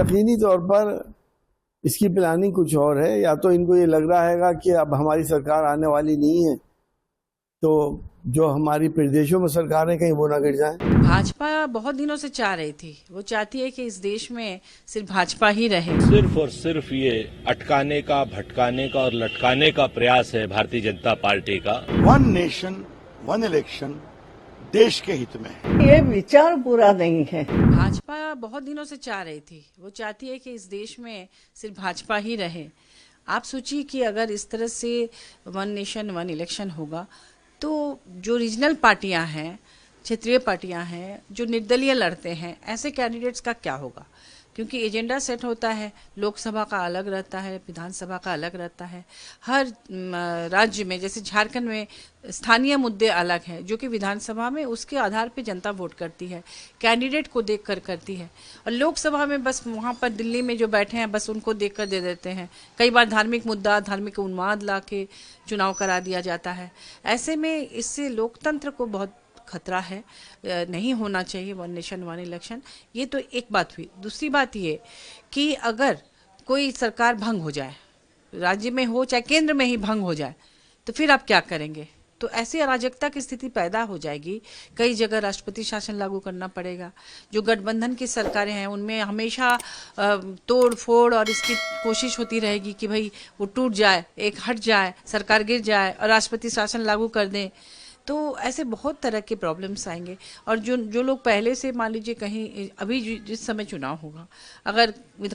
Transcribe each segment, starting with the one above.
यकीनी तौर पर इसकी प्लानिंग कुछ और है। या तो इनको ये लग रहा है कि अब हमारी सरकार आने वाली नहीं है, तो जो हमारी प्रदेशों में सरकार है कहीं वो ना गिर जाए। भाजपा बहुत दिनों से चाह रही थी, वो चाहती है कि इस देश में सिर्फ भाजपा ही रहे। सिर्फ और सिर्फ ये अटकाने का, भटकाने का और लटकाने का प्रयास है भारतीय जनता पार्टी का। वन नेशन वन इलेक्शन देश के हित में है। ये विचार बुरा नहीं है। भाजपा बहुत दिनों से चाह रही थी, वो चाहती है कि इस देश में सिर्फ भाजपा ही रहे। आप सोचिए कि अगर इस तरह से वन नेशन वन इलेक्शन होगा तो जो रीजनल पार्टियां हैं, क्षेत्रीय पार्टियां हैं, जो निर्दलीय लड़ते हैं, ऐसे कैंडिडेट्स का क्या होगा? क्योंकि एजेंडा सेट होता है, लोकसभा का अलग रहता है, विधानसभा का अलग रहता है। हर राज्य में, जैसे झारखंड में स्थानीय मुद्दे अलग हैं, जो कि विधानसभा में उसके आधार पे जनता वोट करती है, कैंडिडेट को देखकर करती है। और लोकसभा में बस वहाँ पर दिल्ली में जो बैठे हैं बस उनको देखकर दे देते हैं। कई बार धार्मिक मुद्दा, धार्मिक उन्माद ला के चुनाव करा दिया जाता है। ऐसे में इससे लोकतंत्र को बहुत खतरा है, नहीं होना चाहिए वन नेशन वन इलेक्शन। ये तो एक बात हुई। दूसरी बात ये कि अगर कोई सरकार भंग हो जाए, राज्य में हो चाहे केंद्र में ही भंग हो जाए, तो फिर आप क्या करेंगे? तो ऐसी अराजकता की स्थिति पैदा हो जाएगी। कई जगह राष्ट्रपति शासन लागू करना पड़ेगा। जो गठबंधन की सरकारें हैं उनमें हमेशा तोड़ फोड़ और इसकी कोशिश होती रहेगी कि भाई वो टूट जाए, एक हट जाए, सरकार गिर जाए और राष्ट्रपति शासन लागू कर दें। तो ऐसे बहुत तरह के प्रॉब्लम्स आएंगे। और जो लोग पहले से, मान लीजिए कहीं अभी जिस समय चुनाव होगा, अगर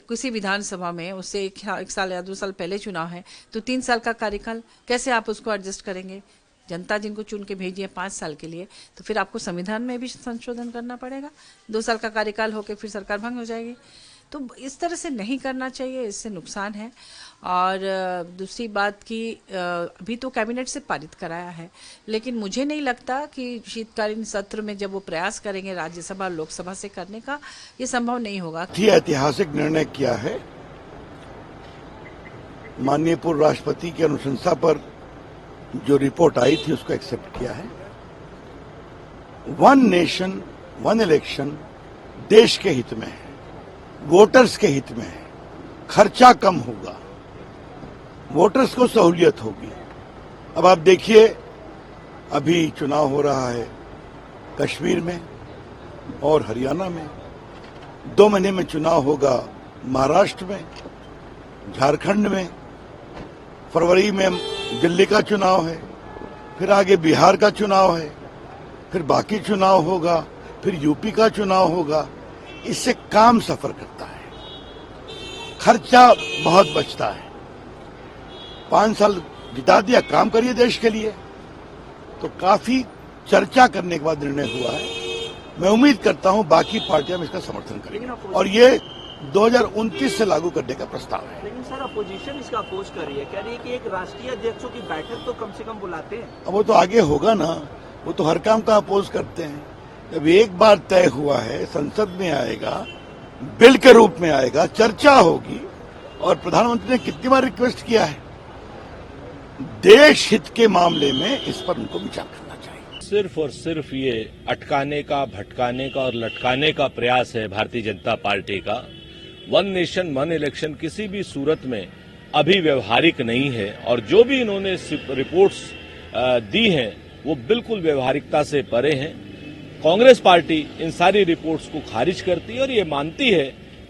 किसी विधानसभा में उससे एक साल या 2 साल पहले चुनाव है तो 3 साल का कार्यकाल कैसे आप उसको एडजस्ट करेंगे? जनता जिनको चुन के भेजी है 5 साल के लिए, तो फिर आपको संविधान में भी संशोधन करना पड़ेगा। 2 साल का कार्यकाल होकर फिर सरकार भंग हो जाएगी। तो इस तरह से नहीं करना चाहिए, इससे नुकसान है। और दूसरी बात कि अभी तो कैबिनेट से पारित कराया है, लेकिन मुझे नहीं लगता कि शीतकालीन सत्र में जब वो प्रयास करेंगे राज्यसभा और लोकसभा से करने का, ये संभव नहीं होगा। ऐतिहासिक निर्णय किया है। माननीय पूर्व राष्ट्रपति की अनुशंसा पर जो रिपोर्ट आई थी उसको एक्सेप्ट किया है। वन नेशन वन इलेक्शन देश के हित में है, वोटर्स के हित में है। खर्चा कम होगा, वोटर्स को सहूलियत होगी। अब आप देखिए, अभी चुनाव हो रहा है कश्मीर में और हरियाणा में। 2 महीने में चुनाव होगा महाराष्ट्र में, झारखंड में। फरवरी में दिल्ली का चुनाव है, फिर आगे बिहार का चुनाव है, फिर बाकी चुनाव होगा, फिर यूपी का चुनाव होगा। इससे काम सफर करता है, खर्चा बहुत बचता है। 5 साल बिता दिया, काम करिए देश के लिए। तो काफी चर्चा करने के बाद निर्णय हुआ है। मैं उम्मीद करता हूं बाकी पार्टियां इसका समर्थन करेंगी और ये 2029 से लागू करने का प्रस्ताव है। लेकिन सर, अपोजिशन इसका अपोज कर रही है, कह रही है कि एक राष्ट्रीय अध्यक्षों की बैठक तो कम से कम बुलाते हैं। अब वो तो आगे होगा ना, वो तो हर काम का अपोज करते हैं। जब एक बार तय हुआ है, संसद में आएगा, बिल के रूप में आएगा, चर्चा होगी। और प्रधानमंत्री ने कितनी बार रिक्वेस्ट किया है, देश हित के मामले में इस पर उनको विचार करना चाहिए। सिर्फ और सिर्फ ये अटकाने का, भटकाने का और लटकाने का प्रयास है भारतीय जनता पार्टी का। वन नेशन वन इलेक्शन किसी भी सूरत में अभी व्यवहारिक नहीं है। और जो भी इन्होंने रिपोर्ट्स दी हैं वो बिल्कुल व्यवहारिकता से परे हैं। कांग्रेस पार्टी इन सारी रिपोर्ट्स को खारिज करती है और ये मानती है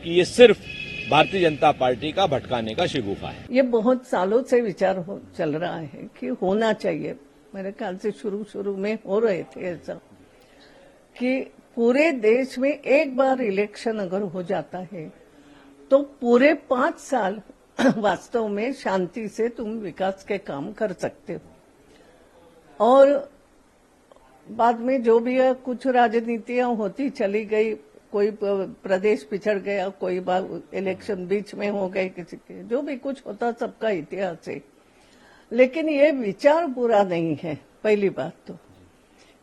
कि ये सिर्फ भारतीय जनता पार्टी का भटकाने का शिगुफा है। ये बहुत सालों से विचार चल रहा है कि होना चाहिए। मेरे ख्याल से शुरू में हो रहे थे ऐसा कि पूरे देश में एक बार इलेक्शन अगर हो जाता है तो पूरे 5 साल वास्तव में शांति से तुम विकास के काम कर सकते हो। और बाद में जो भी है, कुछ राजनीतियां होती चली गई, कोई प्रदेश पिछड़ गया, कोई बार इलेक्शन बीच में हो गए किसी के, जो भी कुछ होता सबका इतिहास है। लेकिन ये विचार बुरा नहीं है। पहली बात तो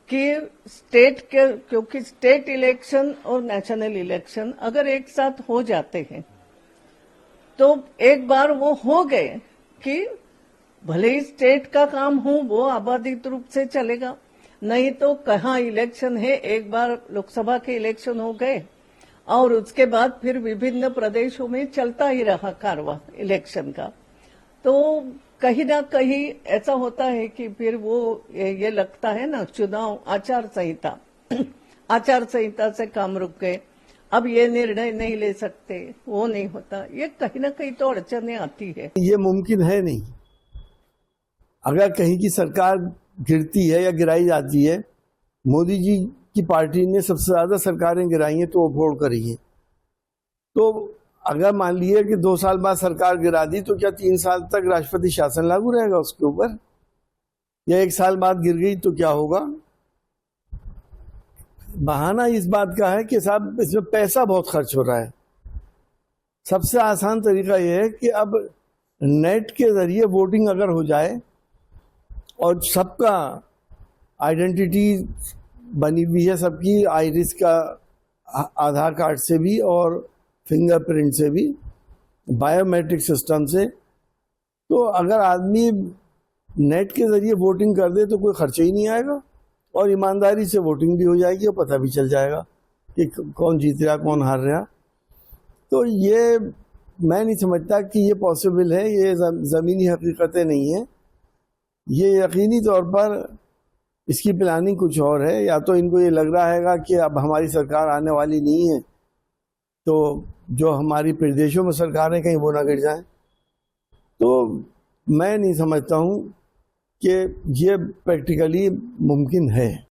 कि क्योंकि स्टेट इलेक्शन और नेशनल इलेक्शन अगर एक साथ हो जाते हैं तो एक बार वो हो गए कि भले ही स्टेट का काम हो वो आबादित रूप से चलेगा, नहीं तो कहाँ इलेक्शन है, एक बार लोकसभा के इलेक्शन हो गए और उसके बाद फिर विभिन्न प्रदेशों में चलता ही रहा कारवां इलेक्शन का। तो कहीं ना कहीं ऐसा होता है कि फिर वो ये लगता है ना, चुनाव आचार संहिता आचार संहिता से काम रुक गए, अब ये निर्णय नहीं ले सकते, वो नहीं होता, ये कहीं ना कहीं तो अड़चने आती है। ये मुमकिन है नहीं। अगर कहीं की सरकार गिरती है या गिराई जाती है, मोदी जी की पार्टी ने सबसे ज्यादा सरकारें गिराई हैं तो वो वोट करी है। तो अगर मान लिया कि 2 साल बाद सरकार गिरा दी तो क्या 3 साल तक राष्ट्रपति शासन लागू रहेगा उसके ऊपर? या 1 साल बाद गिर गई तो क्या होगा? बहाना इस बात का है कि साहब इसमें पैसा बहुत खर्च हो रहा है। सबसे आसान तरीका यह है कि अब नेट के जरिए वोटिंग अगर हो जाए और सबका आइडेंटिटी बनी हुई है, सबकी आइरिस का आधार कार्ड से भी और फिंगरप्रिंट से भी, बायोमेट्रिक सिस्टम से, तो अगर आदमी नेट के जरिए वोटिंग कर दे तो कोई खर्चा ही नहीं आएगा और ईमानदारी से वोटिंग भी हो जाएगी और पता भी चल जाएगा कि कौन जीत रहा कौन हार रहा। तो ये मैं नहीं समझता कि ये पॉसिबल है, ये ज़मीनी हकीकतें नहीं है। ये यकीनी तौर पर इसकी प्लानिंग कुछ और है। या तो इनको ये लग रहा है कि अब हमारी सरकार आने वाली नहीं है तो जो हमारी प्रदेशों में सरकारें कहीं वो ना गिर जाएं। तो मैं नहीं समझता हूँ कि ये प्रैक्टिकली मुमकिन है।